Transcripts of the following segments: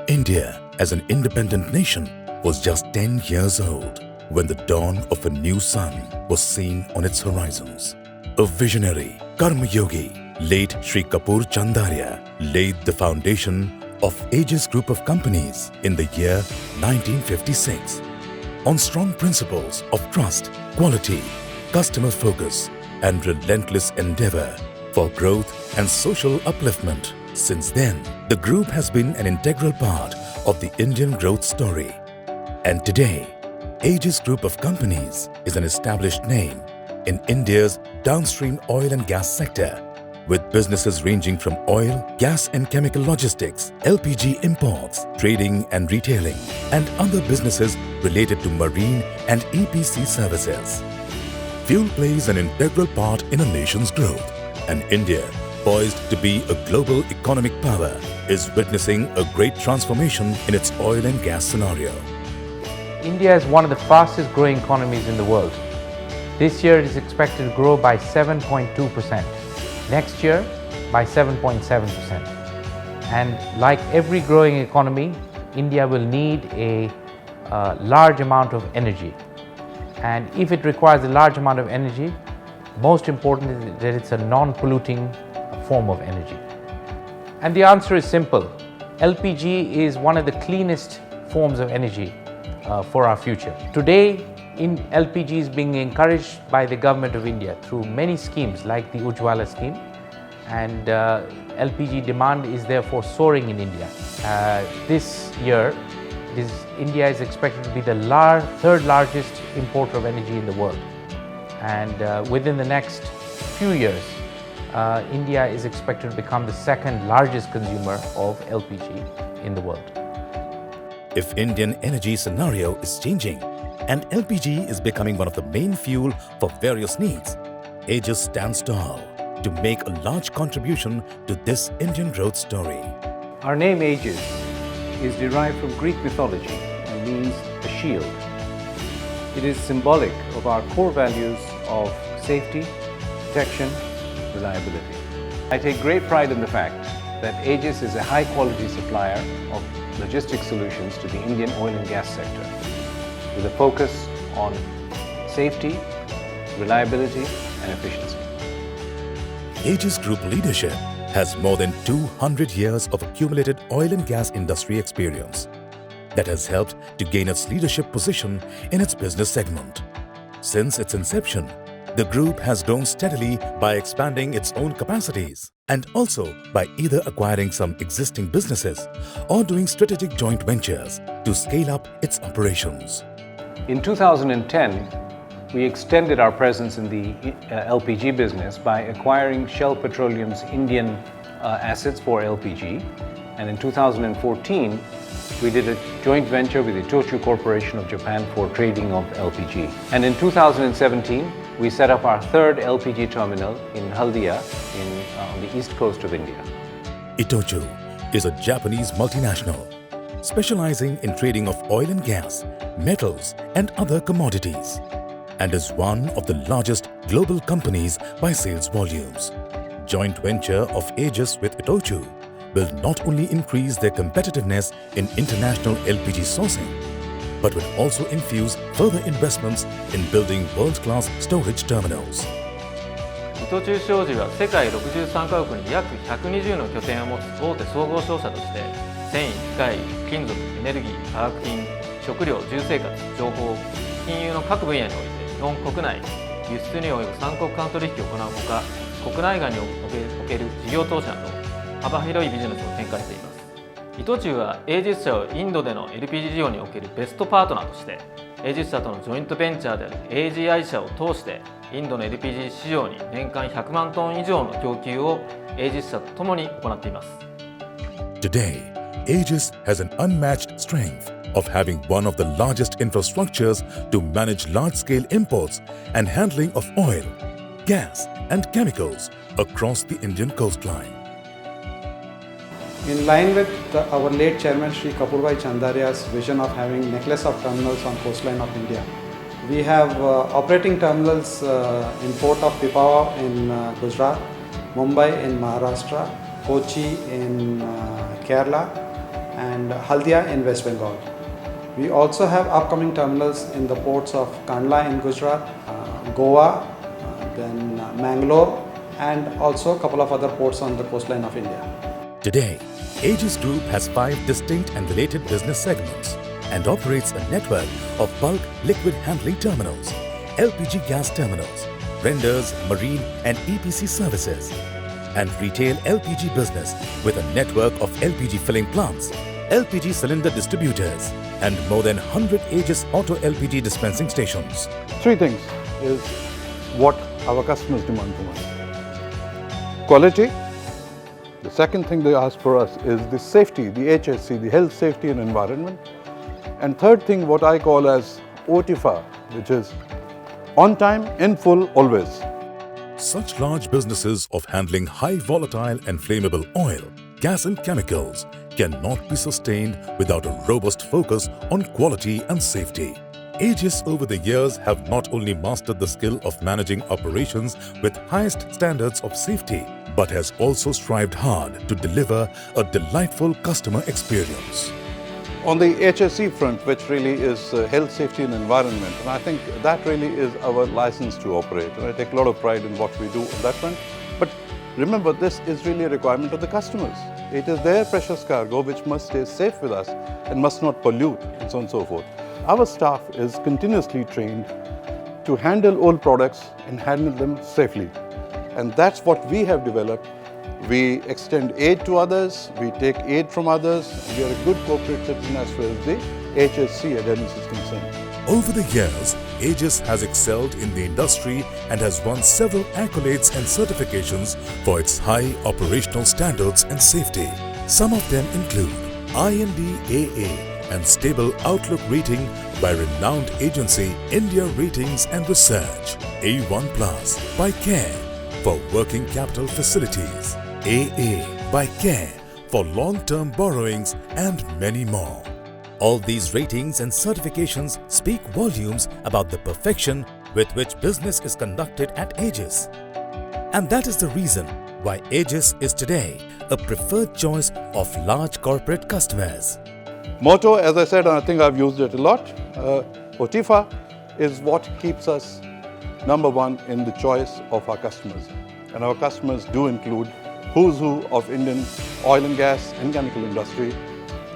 India, as an independent nation, was just 10 years old when the dawn of a new sun was seen on its horizons. A visionary, Karma Yogi, late Shri Kapoor Chandaria, laid the foundation of Aegis Group of Companies in the year 1956 on strong principles of trust, quality, customer focus, and relentless endeavor for growth and social upliftment. Since then, the group has been an integral part of the Indian growth story. And today, Aegis Group of Companies is an established name in India's downstream oil and gas sector, with businesses ranging from oil, gas and chemical logistics, LPG imports, trading and retailing, and other businesses related to marine and EPC services. Fuel plays an integral part in a nation's growth, and India, poised to be a global economic power, is witnessing a great transformation in its oil and gas scenario. India is one of the fastest growing economies in the world. This year it is expected to grow by 7.2%. Next year by 7.7%. And like every growing economy, India will need a large amount of energy. And if it requires a large amount of energy, most important is that it's a non-polluting form of energy. And the answer is simple. LPG is one of the cleanest forms of energy for our future. Today, LPG is being encouraged by the government of India through many schemes like the Ujjwala scheme, and LPG demand is therefore soaring in India. This year, India is expected to be the third largest importer of energy in the world. And within the next few years, India is expected to become the second largest consumer of LPG in the world. If Indian energy scenario is changing and LPG is becoming one of the main fuel for various needs, Aegis stands tall to make a large contribution to this Indian growth story. Our name Aegis is derived from Greek mythology and means a shield. It is symbolic of our core values of safety, protection, reliability. I take great pride in the fact that Aegis is a high-quality supplier of logistics solutions to the Indian oil and gas sector, with a focus on safety, reliability, and efficiency. Aegis Group leadership has more than 200 years of accumulated oil and gas industry experience that has helped to gain its leadership position in its business segment. Since its inception, the group has grown steadily by expanding its own capacities and also by either acquiring some existing businesses or doing strategic joint ventures to scale up its operations. In 2010, we extended our presence in the LPG business by acquiring Shell Petroleum's Indian assets for LPG. And in 2014, we did a joint venture with the ITOCHU Corporation of Japan for trading of LPG. And in 2017, we set up our third LPG terminal in Haldia on the east coast of India. ITOCHU is a Japanese multinational specializing in trading of oil and gas, metals and other commodities, and is one of the largest global companies by sales volumes. Joint venture of Aegis with ITOCHU will not only increase their competitiveness in international LPG sourcing, but will also infuse further investments in building world-class storage terminals. 伊藤忠商事は世界63カ国に約120の拠点を持つ大手総合商社として、繊維、機械、金属、エネルギー、化学品、食料、住生活、情報、金融の各分野において日本国内、輸出に及ぶ三国間取引を行うほか、国内外における事業投資など幅広いビジネスを展開しています。伊藤忠はエージス社をインドでの LPG 事業におけるベストパートナーとして、エージス社とのジョイントベンチャーである AGI 社を通してインドの LPG 市場に年間100万トン以上の供給をエージス社とともに行っています。Today, Aegis has an unmatched strength of having one of the largest infrastructures to manage large-scale imports and handling of oil, gas and chemicals across the Indian coastline. In line with our late chairman Shri Kapoor Chandaria's vision of having necklace of terminals on coastline of India, we have operating terminals in Port of Pipavav in Gujarat, Mumbai in Maharashtra, Kochi in Kerala, and Haldia in West Bengal. We also have upcoming terminals in the ports of Kandla in Gujarat, Goa, then Mangalore, and also a couple of other ports on the coastline of India. Today, Aegis Group has 5 distinct and related business segments and operates a network of bulk liquid handling terminals, LPG gas terminals, renders marine and EPC services, and retail LPG business with a network of LPG filling plants, LPG cylinder distributors, and more than 100 Aegis Auto LPG dispensing stations. 3 things is what our customers demand from us. Quality. The second thing they ask for us is the safety, the HSC, the health, safety and environment. And third thing, what I call as OTIFA, which is on time, in full, always. Such large businesses of handling high volatile and flammable oil, gas and chemicals cannot be sustained without a robust focus on quality and safety. Aegis over the years have not only mastered the skill of managing operations with highest standards of safety, but has also strived hard to deliver a delightful customer experience. On the HSC front, which really is health, safety and environment, and I think that really is our license to operate. And I take a lot of pride in what we do on that front. But remember, this is really a requirement of the customers. It is their precious cargo which must stay safe with us and must not pollute and so on and so forth. Our staff is continuously trained to handle all products and handle them safely. And that's what we have developed. We extend aid to others, we take aid from others, and we are a good corporate citizen as far as the HSC adherence is concerned. Over the years, Aegis has excelled in the industry and has won several accolades and certifications for its high operational standards and safety. Some of them include IND-AA and Stable Outlook rating by renowned agency India Ratings and Research, A1+ by CARE for working capital facilities, AA by CARE for long-term borrowings, and many more. All these ratings and certifications speak volumes about the perfection with which business is conducted at Aegis. And that is the reason why Aegis is today a preferred choice of large corporate customers. Motto, as I said, and I think I've used it a lot, OTIFA is what keeps us number one in the choice of our customers. And our customers do include who's who of Indian oil and gas and chemical industry,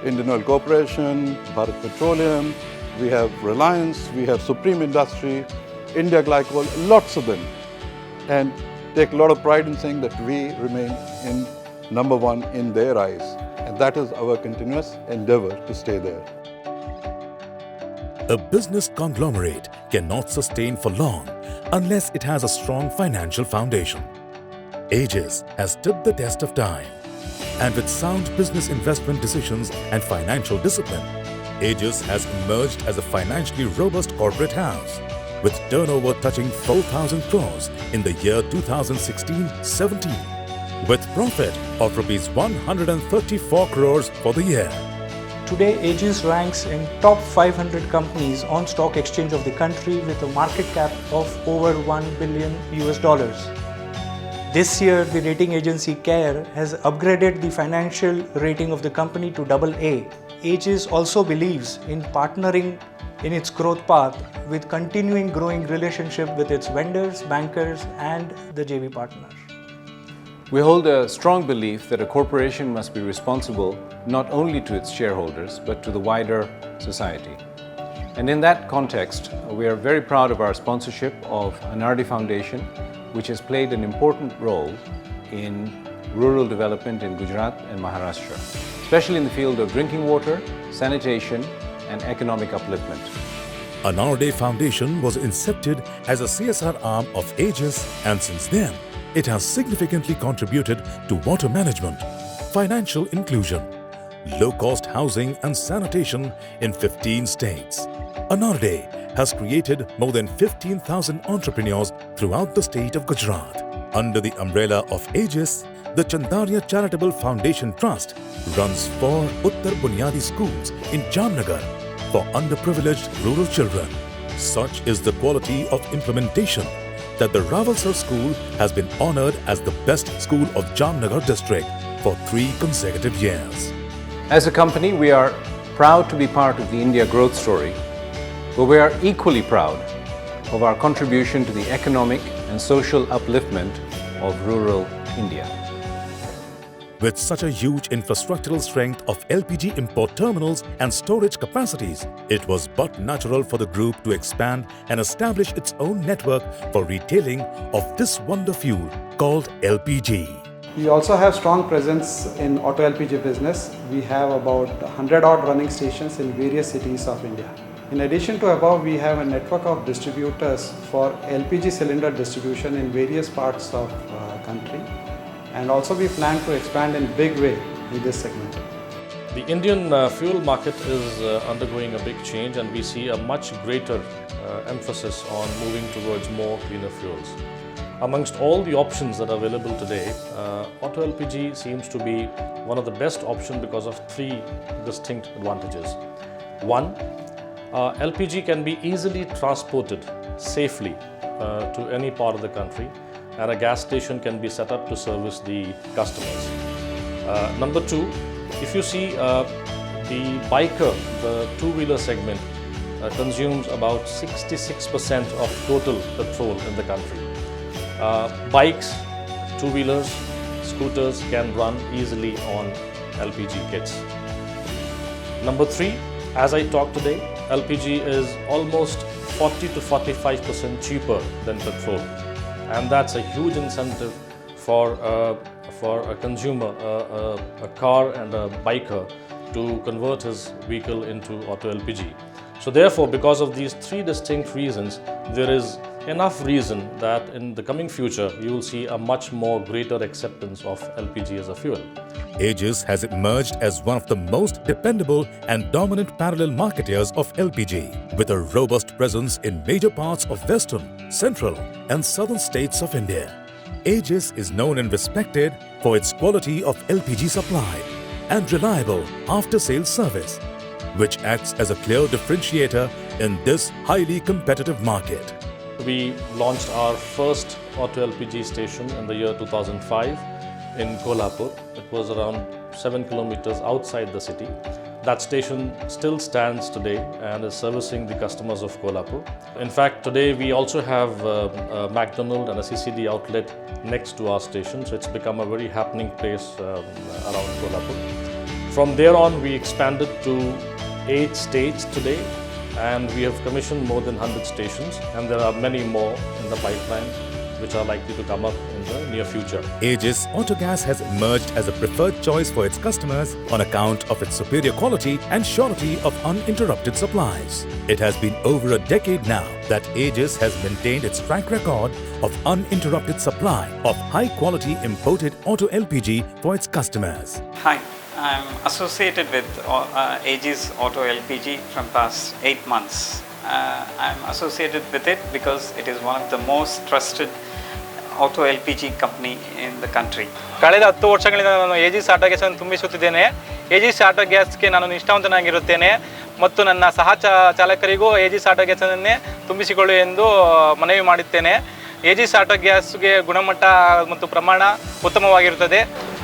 Indian Oil Corporation, Bharat Petroleum, we have Reliance, we have Supreme Industry, India Glycol, lots of them. And take a lot of pride in saying that we remain in number one in their eyes. And that is our continuous endeavor to stay there. A business conglomerate cannot sustain for long unless it has a strong financial foundation. Aegis has stood the test of time, and with sound business investment decisions and financial discipline, Aegis has emerged as a financially robust corporate house with turnover touching 4,000 crores in the year 2016-17, with profit of Rs 134 crores for the year. Today, Aegis ranks in top 500 companies on stock exchange of the country with a market cap of over $1 billion. This year, the rating agency CARE has upgraded the financial rating of the company to AA. Aegis also believes in partnering in its growth path with continuing growing relationship with its vendors, bankers, and the JV partners. We hold a strong belief that a corporation must be responsible not only to its shareholders, but to the wider society. And in that context, we are very proud of our sponsorship of Anardi Foundation, which has played an important role in rural development in Gujarat and Maharashtra, especially in the field of drinking water, sanitation, and economic upliftment. Anardi Foundation was incepted as a CSR arm of Aegis, and since then, it has significantly contributed to water management, financial inclusion, low-cost housing and sanitation in 15 states. Anardi has created more than 15,000 entrepreneurs throughout the state of Gujarat. Under the umbrella of Aegis, the CHANDARIA Charitable Foundation Trust runs 4 Uttar Bunyadi schools in Jamnagar for underprivileged rural children. Such is the quality of implementation that the Rawalsar School has been honored as the best school of Jamnagar district for 3 consecutive years. As a company, we are proud to be part of the India growth story, but we are equally proud of our contribution to the economic and social upliftment of rural India. With such a huge infrastructural strength of LPG import terminals and storage capacities, it was but natural for the group to expand and establish its own network for retailing of this wonder fuel called LPG. We also have strong presence in auto LPG business. We have about 100 odd running stations in various cities of India. In addition to above, we have a network of distributors for LPG cylinder distribution in various parts of country. And also we plan to expand in big way in this segment. The Indian fuel market is undergoing a big change, and we see a much greater emphasis on moving towards more cleaner fuels. Amongst all the options that are available today, auto LPG seems to be one of the best options because of three distinct advantages. One, LPG can be easily transported safely to any part of the country, and a gas station can be set up to service the customers. Number two, if you see the biker, the two-wheeler segment consumes about 66% of total petrol in the country. Bikes, two-wheelers, scooters can run easily on LPG kits. Number three, as I talk today, LPG is almost 40 to 45% cheaper than petrol. And that's a huge incentive for a consumer, a car and a biker, to convert his vehicle into auto LPG. So therefore, because of these three distinct reasons, there is enough reason that in the coming future, you will see a much more greater acceptance of LPG as a fuel. Aegis has emerged as one of the most dependable and dominant parallel marketeers of LPG, with a robust presence in major parts of western, central and southern states of India. Aegis is known and respected for its quality of LPG supply and reliable after-sales service, which acts as a clear differentiator in this highly competitive market. We launched our first auto LPG station in the year 2005 in Kolhapur. It was around 7 kilometers outside the city. That station still stands today and is servicing the customers of Kolhapur. In fact, today we also have a McDonald's and a CCD outlet next to our station, so it's become a very happening place around Kolhapur. From there on, we expanded to 8 states today, and we have commissioned more than 100 stations, and there are many more in the pipeline which are likely to come up in the near future. Aegis Autogas has emerged as a preferred choice for its customers on account of its superior quality and surety of uninterrupted supplies. It has been over a decade now that Aegis has maintained its track record of uninterrupted supply of high-quality imported auto LPG for its customers. Hi, I'm associated with Aegis Auto LPG from past 8 months. I'm associated with it because it is one of the most trusted auto LPG company in the country. ಕಳೆದ 10 ವರ್ಷಗಳಿಂದ ನಾನು ಏಜಿಸ್ auto ಗ್ಯಾಸನ್ನು ತುಂಬಿಸುತ್ತಿದ್ದೇನೆ. ಏಜಿಸ್ auto ಗ್ಯಾಸ್ಗೆ ನಾನು ನಿಷ್ಠಾವಂತನಾಗಿರುತ್ತೇನೆ ಮತ್ತು ನನ್ನ ಸಹ ಚಾಲಕರಿಗೂ ಏಜಿಸ್ auto ಗ್ಯಾಸನ್ನೇ ತುಂಬಿಸಿಕೊಳ್ಳಿ ಎಂದು ಮನವಿ ಮಾಡುತ್ತೇನೆ. ಏಜಿಸ್ ಆಟೋ ಗ್ಯಾಸ್ಗೆ ಗುಣಮಟ್ಟ ಮತ್ತು ಪ್ರಮಾಣ ಉತ್ತಮವಾಗಿರುತ್ತದೆ.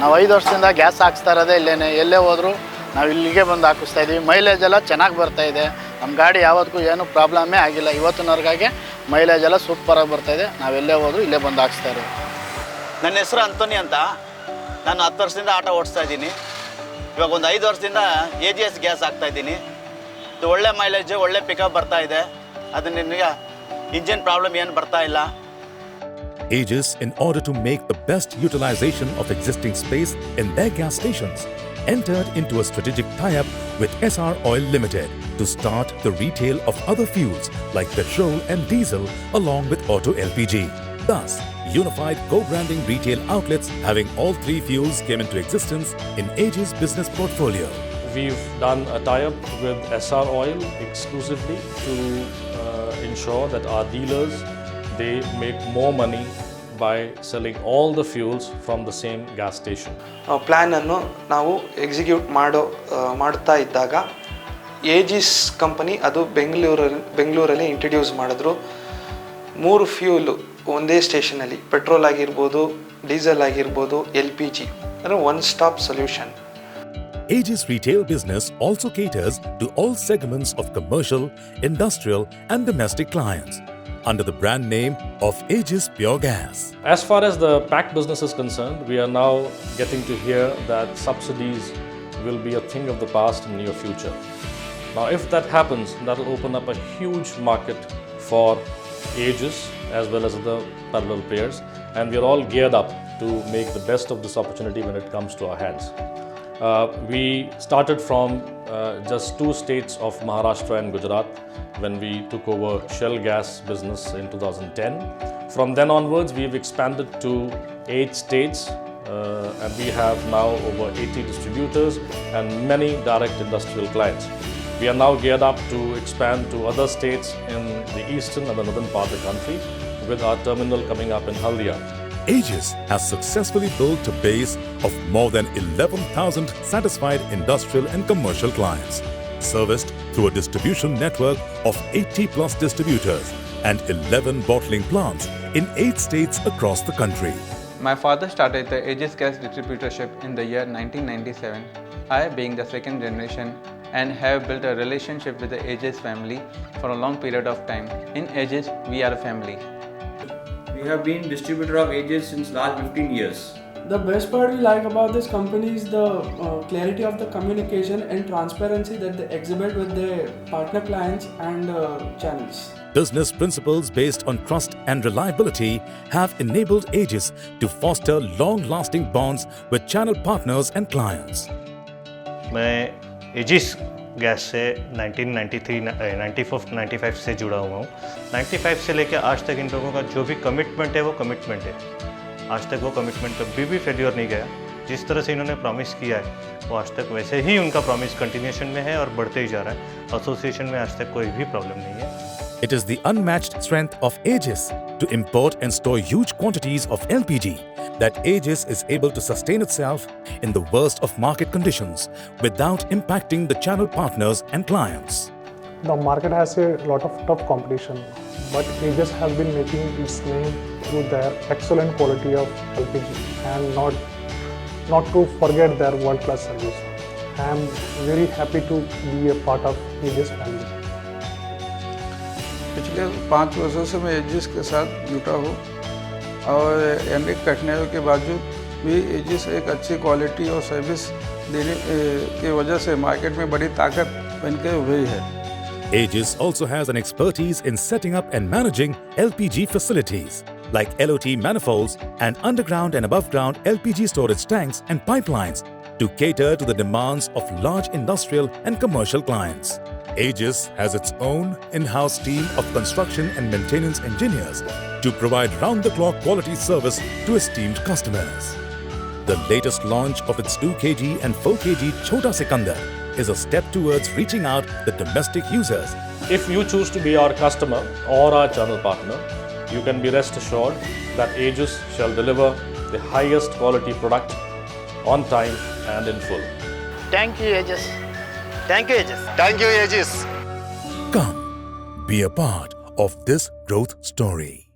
ನಾವು 5 ವರ್ಷದಿಂದ ಗ್ಯಾಸ್ ಹಾಕ್ಸ್ತಾ ಇರೋದೇ ಇಲ್ಲೇನೆ. ಎಲ್ಲೇ ಹೋದರೂ ನಾವು ಇಲ್ಲಿಗೆ ಬಂದು ಹಾಕಿಸ್ತಾ ಇದ್ದೀವಿ. ಮೈಲೇಜ್ ಎಲ್ಲ ಚೆನ್ನಾಗಿ ಬರ್ತಾ ಇದೆ. ನಮ್ಮ ಗಾಡಿ ಯಾವತ್ತೂ ಏನೂ ಪ್ರಾಬ್ಲಮ್ಮೇ ಆಗಿಲ್ಲ. ಇವತ್ತಿನವರೆಗೆ ಮೈಲೇಜ್ ಎಲ್ಲ ಸೂಪರಾಗಿ ಬರ್ತಾ ಇದೆ. ನಾವೆಲ್ಲೇ ಹೋದರೂ ಇಲ್ಲೇ ಬಂದು ಹಾಕ್ಸ್ತಾ ಇದ್ದೀವಿ. ನನ್ನ ಹೆಸರು ಅಂತೋನಿ ಅಂತ. ನಾನು 10 ವರ್ಷದಿಂದ ಆಟೋ ಓಡಿಸ್ತಾ ಇದ್ದೀನಿ. ಇವಾಗ ಒಂದು 5 ವರ್ಷದಿಂದ AGS ಗ್ಯಾಸ್ ಹಾಕ್ತಾ ಇದ್ದೀನಿ. ಇದು ಒಳ್ಳೆ ಮೈಲೇಜ್, ಒಳ್ಳೆ ಪಿಕಪ್ ಬರ್ತಾ ಇದೆ. ಅದನ್ನ ನಿಮಗೆ ಇಂಜಿನ್ ಪ್ರಾಬ್ಲಮ್ ಏನು ಬರ್ತಾ ಇಲ್ಲ. Aegis, in order to make the best utilization of existing space in their gas stations, entered into a strategic tie-up with SR Oil Limited to start the retail of other fuels like petrol and diesel along with auto LPG. Thus, unified co-branding retail outlets having all three fuels came into existence in Aegis business portfolio. We've done a tie-up with SR Oil exclusively to ensure that our dealers, they make more money by selling all the fuels from the same gas station. Plan ಅನ್ನು ನಾವು execute ಮಾಡ್ತಾ ಇದ್ದಾಗ ಏಜಿಸ್ company ಅದು ಬೆಂಗಳೂರಲ್ಲಿ introduce ಮಾಡಿದ್ರು. 3 fuel ಒಂದೇ ಸ್ಟೇಷನಲ್ಲಿ, petrol ಆಗಿರ್ಬೋದು, diesel ಆಗಿರ್ಬೋದು, LPG ಅಂದರೆ one stop solution. Aegis retail business also caters to all segments of commercial, industrial and domestic clients under the brand name of Aegis Pure Gas. As far as the pack business is concerned, we are now getting to hear that subsidies will be a thing of the past in near future. Now, if that happens, that will open up a huge market for Aegis as well as the parallel players, and we are all geared up to make the best of this opportunity when it comes to our hands. We started from just 2 states of Maharashtra and Gujarat when we took over Shell gas business in 2010. From then onwards, we've expanded to 8 states and we have now over 80 distributors and many direct industrial clients. We are now geared up to expand to other states in the eastern and the northern part of the country with our terminal coming up in Haldia. Aegis has successfully built a base of more than 11,000 satisfied industrial and commercial clients, serviced through a distribution network of 80 plus distributors and 11 bottling plants in 8 states across the country. My father started the Aegis gas distributorship in the year 1997. I, being the second generation, and have built a relationship with the Aegis family for a long period of time. In Aegis, we are a family. We have been distributor of Aegis since last 15 years. The best part we like about this company is the clarity of the communication and transparency that they exhibit with their partner clients and channels. Business principles based on trust and reliability have enabled Aegis to foster long-lasting bonds with channel partners and clients. मैं edges gas से 1995 से जुड़ा हुआ हूँ। 95 से लेकर आज तक इन लोगों का जो भी कमिटमेंट है वो कमिटमेंट है। आज तक वो कमिटमेंट कभी भी फेल्योर नहीं गया। जिस तरह से इन्होंने प्रॉमिस किया है वो आज तक वैसे ही उनका प्रॉमिस कंटिन्यूएशन में है और बढ़ते ही जा रहा है। एसोसिएशन में आज तक कोई भी प्रॉब्लम नहीं है। It is the unmatched strength of Aegis to import and store huge quantities of LPG that Aegis is able to sustain itself in the worst of market conditions without impacting the channel partners and clients. The market has a lot of tough competition, but Aegis has been making its name through their excellent quality of LPG and not to forget their world-class service. I am very happy to be a part of Aegis family. पिछले 5 वर्षों से मैं edges के साथ जुटा हूँ और अनेक कठिनाइयों के बावजूद भी एजिस एक अच्छी क्वालिटी और सर्विस देने की वजह से मार्केट में बड़ी ताकत बनकर उभरी है। Aegis also has an expertise in setting up and managing LPG facilities like LOT manifolds and underground and above ground LPG storage tanks and pipelines to cater to the demands of large industrial and commercial clients. Aegis has its own in-house team of construction and maintenance engineers to provide round-the-clock quality service to esteemed customers. The latest launch of its 2 kg and 4 kg Chota Sikandar is a step towards reaching out the domestic users. If you choose to be our customer or our channel partner, you can be rest assured that Aegis shall deliver the highest quality product on time and in full. Thank you, Aegis. Thank you, Aegis. Thank you, Aegis. Come, be a part of this growth story.